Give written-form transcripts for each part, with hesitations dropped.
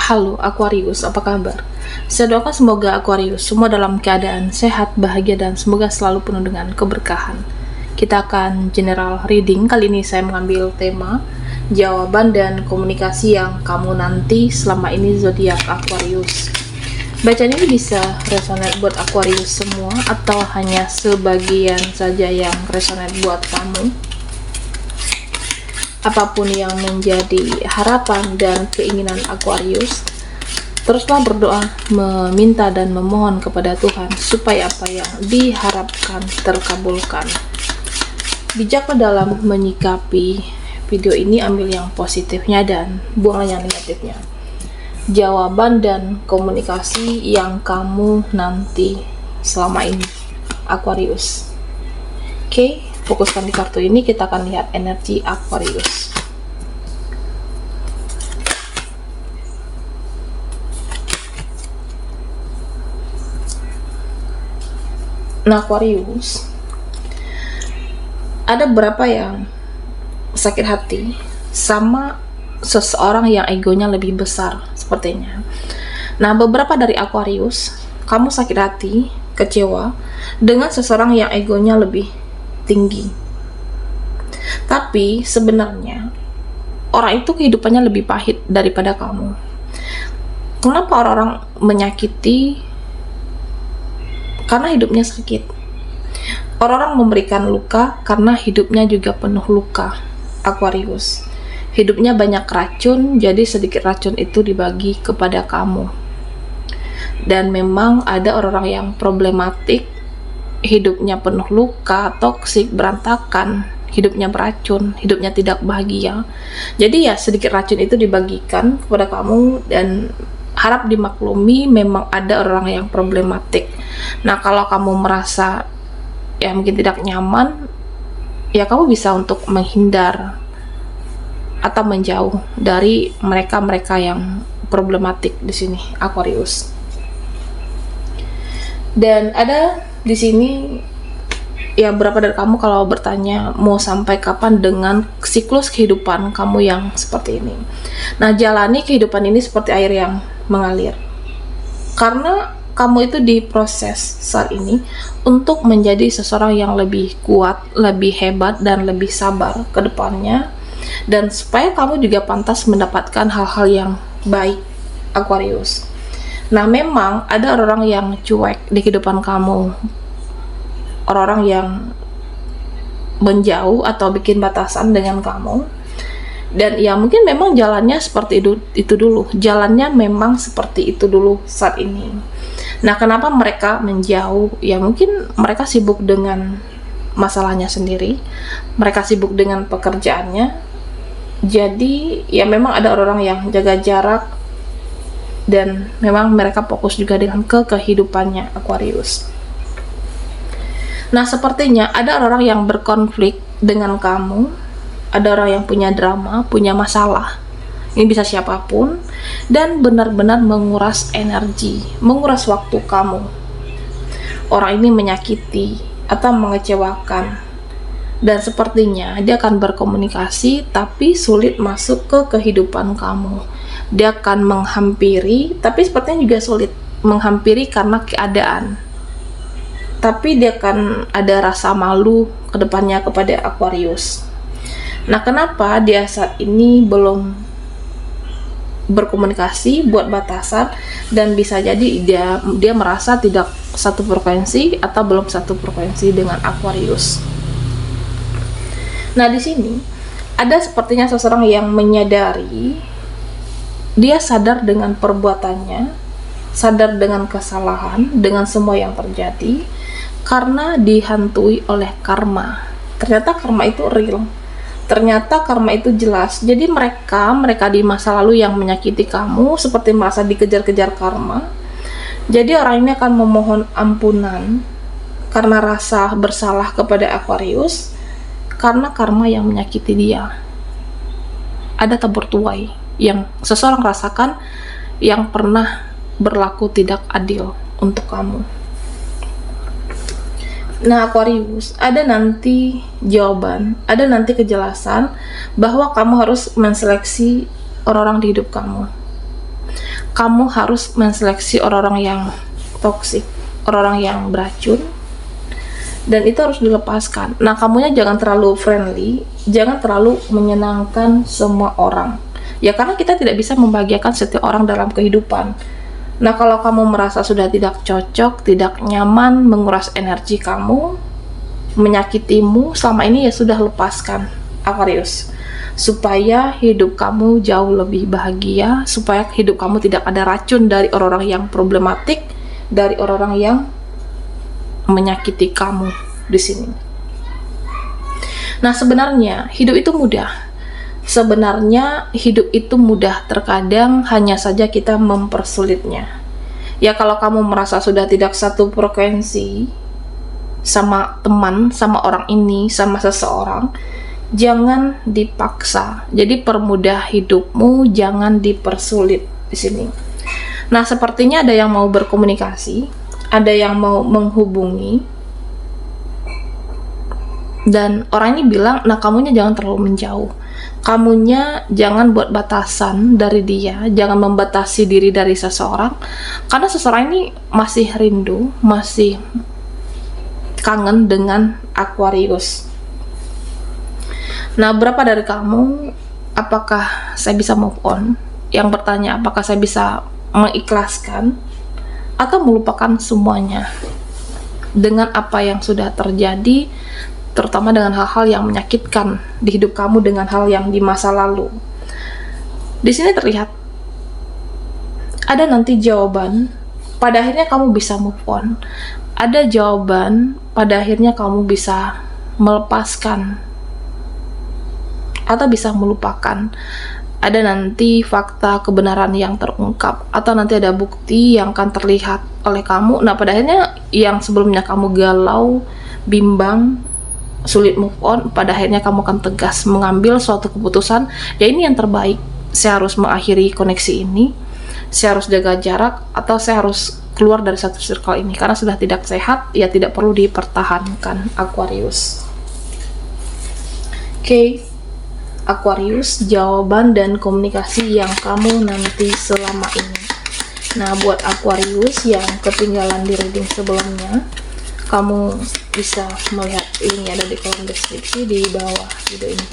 Halo Aquarius, apa kabar? Saya doakan semoga Aquarius semua dalam keadaan sehat, bahagia, dan semoga selalu penuh dengan keberkahan. Kita akan general reading. Kali ini saya mengambil tema jawaban dan komunikasi yang kamu nanti selama ini zodiak Aquarius. Bacaan ini bisa resonate buat Aquarius semua atau hanya sebagian saja yang resonate buat kamu. Apapun yang menjadi harapan dan keinginan Aquarius, teruslah berdoa, meminta dan memohon kepada Tuhan supaya apa yang diharapkan terkabulkan. Bijaklah dalam menyikapi video ini, ambil yang positifnya dan buanglah yang negatifnya. Jawaban dan komunikasi yang kamu nanti selama ini Aquarius. Oke, fokuskan di kartu ini. Kita akan lihat energi Aquarius. Nah, Aquarius, ada beberapa yang sakit hati sama seseorang yang egonya lebih besar sepertinya. Nah, beberapa dari Aquarius, kamu sakit hati, kecewa dengan seseorang yang egonya lebih tinggi. Tapi sebenarnya orang itu kehidupannya lebih pahit daripada kamu. Kenapa orang-orang menyakiti? Karena hidupnya sakit. Orang-orang memberikan luka karena hidupnya juga penuh luka. Aquarius, hidupnya banyak racun, jadi sedikit racun itu dibagi kepada kamu. Dan memang ada orang-orang yang problematik, hidupnya penuh luka, toksik, berantakan, hidupnya beracun, hidupnya tidak bahagia. Jadi ya sedikit racun itu dibagikan kepada kamu dan harap dimaklumi, memang ada orang yang problematik. Nah, kalau kamu merasa ya mungkin tidak nyaman, ya kamu bisa untuk menghindar atau menjauh dari mereka-mereka yang problematik di sini, Aquarius. Dan ada di sini ya berapa dari kamu kalau bertanya mau sampai kapan dengan siklus kehidupan kamu yang seperti ini. Nah, jalani kehidupan ini seperti air yang mengalir. Karena kamu itu diproses saat ini untuk menjadi seseorang yang lebih kuat, lebih hebat, dan lebih sabar ke depannya. Dan supaya kamu juga pantas mendapatkan hal-hal yang baik, Aquarius. Nah, memang ada orang yang cuek di kehidupan kamu. Orang-orang yang menjauh atau bikin batasan dengan kamu. Dan ya mungkin memang jalannya seperti itu dulu. Jalannya memang seperti itu dulu saat ini. Nah, kenapa mereka menjauh? Ya mungkin mereka sibuk dengan masalahnya sendiri. Mereka sibuk dengan pekerjaannya. Jadi ya memang ada orang yang jaga jarak. Dan memang mereka fokus juga dengan kehidupannya, Aquarius. Nah, sepertinya ada orang yang berkonflik dengan kamu. Ada orang yang punya drama, punya masalah. Ini bisa siapapun. Dan benar-benar menguras energi, menguras waktu kamu. Orang ini menyakiti atau mengecewakan. Dan sepertinya dia akan berkomunikasi, tapi sulit masuk ke kehidupan kamu. Dia akan menghampiri, tapi sepertinya juga sulit menghampiri karena keadaan. Tapi dia akan ada rasa malu ke depannya kepada Aquarius. Nah, kenapa dia saat ini belum berkomunikasi, buat batasan, dan bisa jadi dia merasa tidak satu frekuensi atau belum satu frekuensi dengan Aquarius. Nah, di sini ada sepertinya seseorang yang menyadari, dia sadar dengan perbuatannya, sadar dengan kesalahan, dengan semua yang terjadi, karena dihantui oleh karma. Ternyata karma itu real. Ternyata karma itu jelas. Jadi mereka di masa lalu yang menyakiti kamu seperti merasa dikejar-kejar karma. Jadi orang ini akan memohon ampunan karena rasa bersalah kepada Aquarius, karena karma yang menyakiti dia. Ada tabur tuai yang seseorang rasakan yang pernah berlaku tidak adil untuk kamu. Nah, Aquarius, ada nanti jawaban, ada nanti kejelasan bahwa kamu harus menseleksi orang-orang di hidup kamu. kamu harus menseleksi orang-orang yang toksik, orang-orang yang beracun, dan itu harus dilepaskan. Nah, kamunya jangan terlalu friendly, jangan terlalu menyenangkan semua orang. Ya, karena kita tidak bisa membahagiakan setiap orang dalam kehidupan. Nah, kalau kamu merasa sudah tidak cocok, tidak nyaman, menguras energi kamu, menyakitimu selama ini, ya sudah, lepaskan, Aquarius. Supaya hidup kamu jauh lebih bahagia, supaya hidup kamu tidak ada racun dari orang-orang yang problematik, dari orang-orang yang menyakiti kamu di sini. Nah, sebenarnya hidup itu mudah. Sebenarnya hidup itu mudah, terkadang hanya saja kita mempersulitnya. Ya, kalau kamu merasa sudah tidak satu frekuensi sama teman, sama orang ini, sama seseorang, jangan dipaksa. Jadi permudah hidupmu, jangan dipersulit di sini. Nah, sepertinya ada yang mau berkomunikasi, ada yang mau menghubungi, dan orang ini bilang, nah kamunya jangan terlalu menjauh, kamunya jangan buat batasan dari dia, jangan membatasi diri dari seseorang, karena seseorang ini masih rindu, masih kangen dengan Aquarius. Nah, berapa dari kamu, apakah saya bisa move on? Yang bertanya, apakah saya bisa mengikhlaskan atau melupakan semuanya dengan apa yang sudah terjadi, terutama dengan hal-hal yang menyakitkan di hidup kamu, dengan hal yang di masa lalu. Di sini terlihat ada nanti jawaban, pada akhirnya kamu bisa move on. Ada jawaban, pada akhirnya kamu bisa melepaskan atau bisa melupakan. Ada nanti fakta kebenaran yang terungkap, atau nanti ada bukti yang akan terlihat oleh kamu. Nah, pada akhirnya yang sebelumnya kamu galau, bimbang, sulit move on, pada akhirnya kamu akan tegas mengambil suatu keputusan, ya ini yang terbaik, saya harus mengakhiri koneksi ini, saya harus jaga jarak, atau saya harus keluar dari satu circle ini karena sudah tidak sehat, ya tidak perlu dipertahankan, Aquarius. Oke, Aquarius, jawaban dan komunikasi yang kamu nanti selama ini. Nah, buat Aquarius yang ketinggalan di reading sebelumnya, kamu bisa melihat linknya ada di kolom deskripsi di bawah video ini.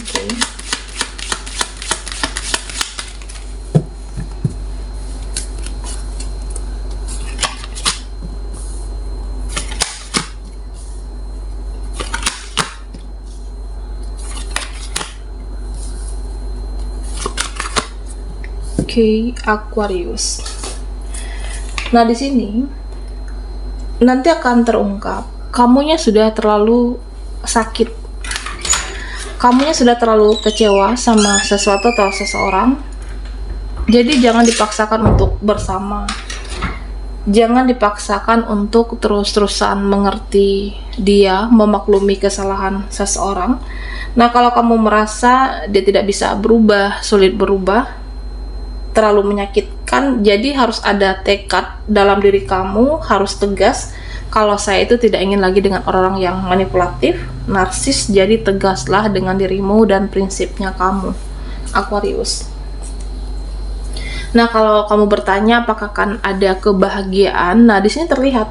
Oke, Aquarius. Nah, di sini nanti akan terungkap kamunya sudah terlalu sakit, kamunya sudah terlalu kecewa sama sesuatu atau seseorang. Jadi jangan dipaksakan untuk bersama, jangan dipaksakan untuk terus-terusan mengerti dia, memaklumi kesalahan seseorang. Nah, kalau kamu merasa dia tidak bisa berubah, sulit berubah, terlalu menyakitkan, jadi harus ada tekad dalam diri kamu, harus tegas. Kalau saya itu tidak ingin lagi dengan orang yang manipulatif, narsis, jadi tegaslah dengan dirimu dan prinsipnya kamu, Aquarius. Nah, kalau kamu bertanya apakah akan ada kebahagiaan, nah di sini terlihat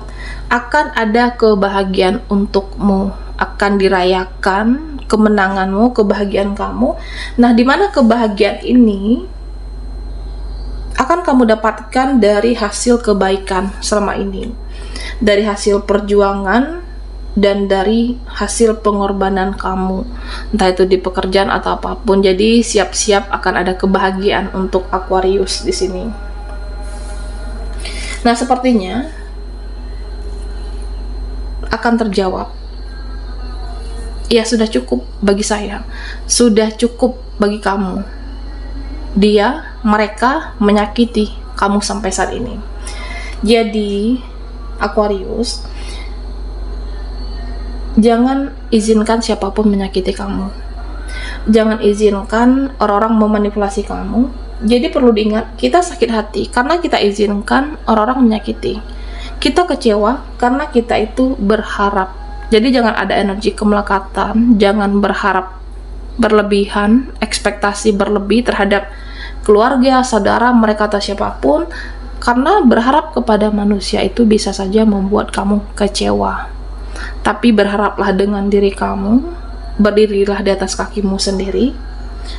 akan ada kebahagiaan untukmu, akan dirayakan kemenanganmu, kebahagiaan kamu. Nah, di mana kebahagiaan ini akan kamu dapatkan dari hasil kebaikan selama ini, dari hasil perjuangan, dan dari hasil pengorbanan kamu, entah itu di pekerjaan atau apapun. Jadi siap-siap akan ada kebahagiaan untuk Aquarius di sini. Nah, sepertinya akan terjawab. Ya, sudah cukup bagi saya, sudah cukup bagi kamu. Dia, mereka menyakiti kamu sampai saat ini. Jadi, Aquarius, jangan izinkan siapapun menyakiti kamu. Jangan izinkan orang-orang memanipulasi kamu. Jadi perlu diingat, kita sakit hati karena kita izinkan orang-orang menyakiti. Kita kecewa karena kita itu berharap. Jadi jangan ada energi kemelekatan, jangan berharap berlebihan, ekspektasi berlebih terhadap keluarga, saudara, mereka atau siapapun. Karena berharap kepada manusia itu bisa saja membuat kamu kecewa. Tapi berharaplah dengan diri kamu, berdirilah di atas kakimu sendiri,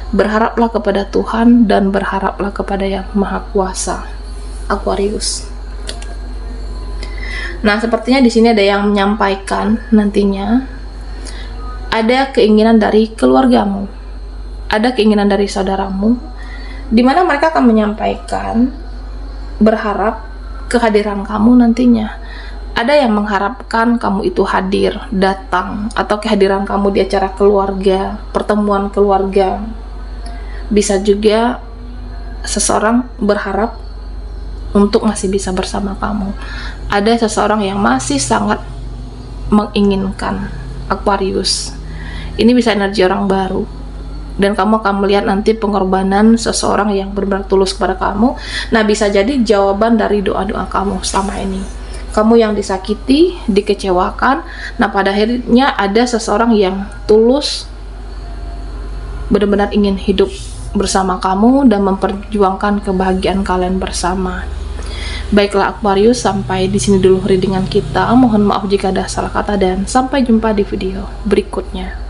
berharaplah kepada Tuhan, dan berharaplah kepada Yang Maha Kuasa. Aquarius. Nah, sepertinya di sini ada yang menyampaikan nantinya ada keinginan dari keluargamu, ada keinginan dari saudaramu, di mana mereka akan menyampaikan berharap kehadiran kamu nantinya. Ada yang mengharapkan kamu itu hadir, datang, atau kehadiran kamu di acara keluarga, pertemuan keluarga. Bisa juga seseorang berharap untuk masih bisa bersama kamu. Ada seseorang yang masih sangat menginginkan, Aquarius. Ini bisa energi orang baru, dan kamu akan melihat nanti pengorbanan seseorang yang benar-benar tulus kepada kamu. Nah, bisa jadi jawaban dari doa-doa kamu selama ini. Kamu yang disakiti, dikecewakan, nah pada akhirnya ada seseorang yang tulus, benar-benar ingin hidup bersama kamu dan memperjuangkan kebahagiaan kalian bersama. Baiklah Aquarius, sampai di sini dulu readingan kita. Mohon maaf jika ada salah kata dan sampai jumpa di video berikutnya.